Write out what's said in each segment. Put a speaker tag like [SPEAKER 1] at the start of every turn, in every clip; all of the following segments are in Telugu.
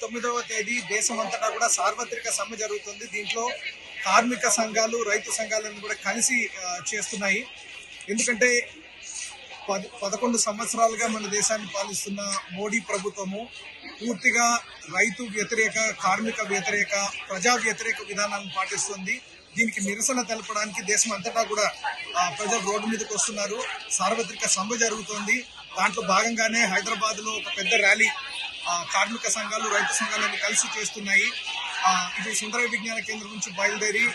[SPEAKER 1] 19వ తేదీ దేశమంతటా కూడా సార్వత్రిక సమ్మె జరుగుతుంది. దీంట్లో కార్మిక సంఘాలు, రైతు సంఘాలను కూడా కలిసి చేస్తున్నాయి. ఎందుకంటే 11 సంవత్సరాలుగా మన దేశాన్ని పాలిస్తున్న మోడీ ప్రభుత్వము పూర్తిగా రైతు వ్యతిరేక, కార్మిక వ్యతిరేక, ప్రజా వ్యతిరేక విధానాలను పాటిస్తుంది. దీనికి నిరసన తెలపడానికి దేశం అంతటా కూడా ప్రజలు రోడ్డు మీదకి వస్తున్నారు. సార్వత్రిక సమ్మె జరుగుతోంది. దాంట్లో భాగంగానే హైదరాబాద్ లో ఒక పెద్ద ర్యాలీ కార్మిక సంఘాలు, రైతు సంఘాలను కలిసి చేస్తున్నాయి. ఇది సుందరయ్య విజ్ఞాన కేంద్రం నుంచి బయలుదేరి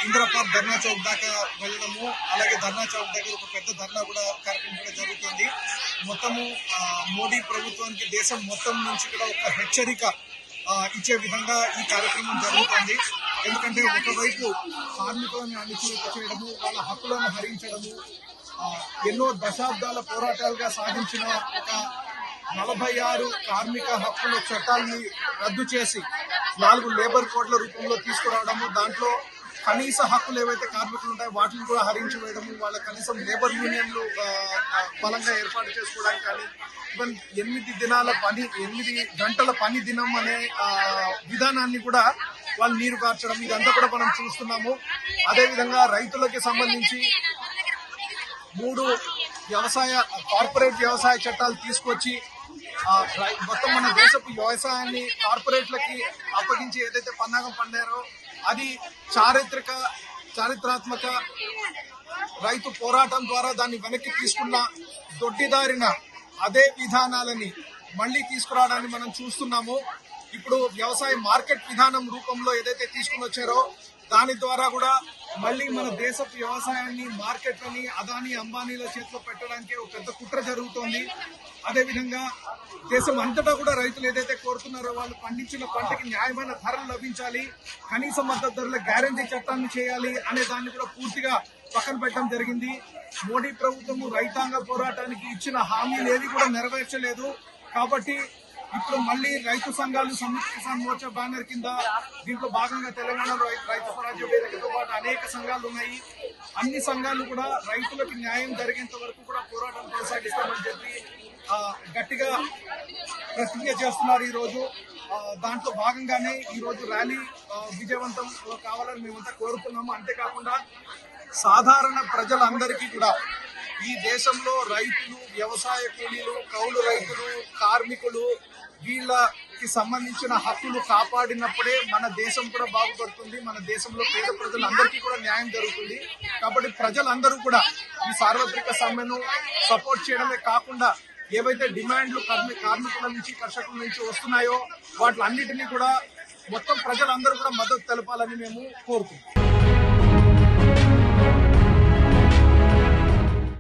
[SPEAKER 1] ఇందిరా పార్క్ ధర్నా చౌక్ దాకా వెళ్ళడము, అలాగే ధర్నా చౌక్ దగ్గర ఒక పెద్ద ధర్నా కూడా కార్యక్రమం కూడా జరుగుతుంది. మొత్తము మోడీ ప్రభుత్వానికి దేశం మొత్తం నుంచి కూడా ఒక హెచ్చరిక ఇచ్చే విధంగా ఈ కార్యక్రమం జరుగుతుంది. ఎందుకంటే ఒకవైపు కార్మికులను అణిచివేత చేయడము, వాళ్ళ హక్కులను హరించడము, ఎన్నో దశాబ్దాల పోరాటాలుగా సాధించిన ఒక 46 కార్మిక హక్కుల చట్టాలని రద్దు చేసి 4 లేబర్ కోడ్ల రూపంలో తీసుకురావడము, దాంట్లో కనీస హక్కులు ఏవైతే కార్మికులు ఉంటాయో వాటిని కూడా హరించి వేయడము, వాళ్ళ కనీసం లేబర్ యూనియన్లు బలంగా ఏర్పాటు చేసుకోవడానికి కానీ, ఈవెన్ 8 గంటల పని దినం అనే విధానాన్ని కూడా వాళ్ళు నీరు కార్చడం, ఇదంతా కూడా మనం చూస్తున్నాము. అదేవిధంగా రైతులకి సంబంధించి 3 కార్పొరేట్ వ్యవసాయ చట్టాలు తీసుకొచ్చి మొత్తం మన దేశపు వ్యవసాయాన్ని కార్పొరేట్లకి అప్పగించి ఏదైతే పన్నాగం పండారో అది చారిత్రాత్మక రైతు పోరాటం ద్వారా దాన్ని వెనక్కి తీసుకున్న దొడ్డిదారిన అదే విధానాలని మళ్లీ తీసుకురావడాన్ని మనం చూస్తున్నాము. ఇప్పుడు వ్యవసాయ మార్కెట్ విధానం రూపంలో ఏదైతే తీసుకుని వచ్చారో దాని ద్వారా కూడా మళ్ళీ మన దేశపు వ్యవసాయాన్ని, మార్కెట్లని అదానీ అంబానీల చేతిలో పెట్టడానికి ఒక పెద్ద కుట్ర జరుగుతోంది. అదేవిధంగా దేశం అంతటా కూడా రైతులు ఏదైతే కోరుతున్నారో వాళ్ళు పండించిన పంటకి న్యాయమైన ధరలు లభించాలి, కనీస మద్దతు ధరల గ్యారంటీ చట్టాన్ని చేయాలి అనే దాన్ని కూడా పూర్తిగా పక్కన పెట్టడం జరిగింది. మోడీ ప్రభుత్వము రైతాంగ పోరాటానికి ఇచ్చిన హామీలు ఏవి కూడా నెరవేర్చలేదు. కాబట్టి ఇప్పుడు మళ్ళీ రైతు సంఘాలు, సంయుక్త కిసాన్ మోర్చా బ్యానర్ కింద దీంట్లో భాగంగా తెలంగాణలో రైతు స్వరాజ్య వేదికతో పాటు అనేక సంఘాలు ఉన్నాయి. అన్ని సంఘాలు కూడా రైతులకు న్యాయం జరిగేంత వరకు కూడా పోరాటం కొనసాగిస్తామని చెప్పి గట్టిగా ప్రతిజ్ఞ చేస్తున్నారు. ఈ రోజు దాంట్లో భాగంగానే ఈ రోజు ర్యాలీ విజయవంతం కావాలని మేమంతా కోరుతున్నాము. అంతేకాకుండా సాధారణ ప్రజలందరికీ కూడా ఈ దేశంలో రైతులు, వ్యవసాయ కూలీలు, కౌలు రైతులు, కార్మికులు వీళ్ళకి సంబంధించిన హక్కులు కాపాడినప్పుడే మన దేశం కూడా బాగుపడుతుంది. మన దేశంలో పేద ప్రజలందరికీ కూడా న్యాయం జరుగుతుంది. కాబట్టి ప్రజలందరూ కూడా ఈ సార్వత్రిక సమ్మెను సపోర్ట్ చేయడమే కాకుండా ఏవైతే డిమాండ్లు కార్మికుల నుంచి, కర్షకుల నుంచి వస్తున్నాయో వాటిలన్నిటినీ కూడా మొత్తం ప్రజలందరూ కూడా మద్దతు తెలపాలని మేము కోరుకుంటున్నాం.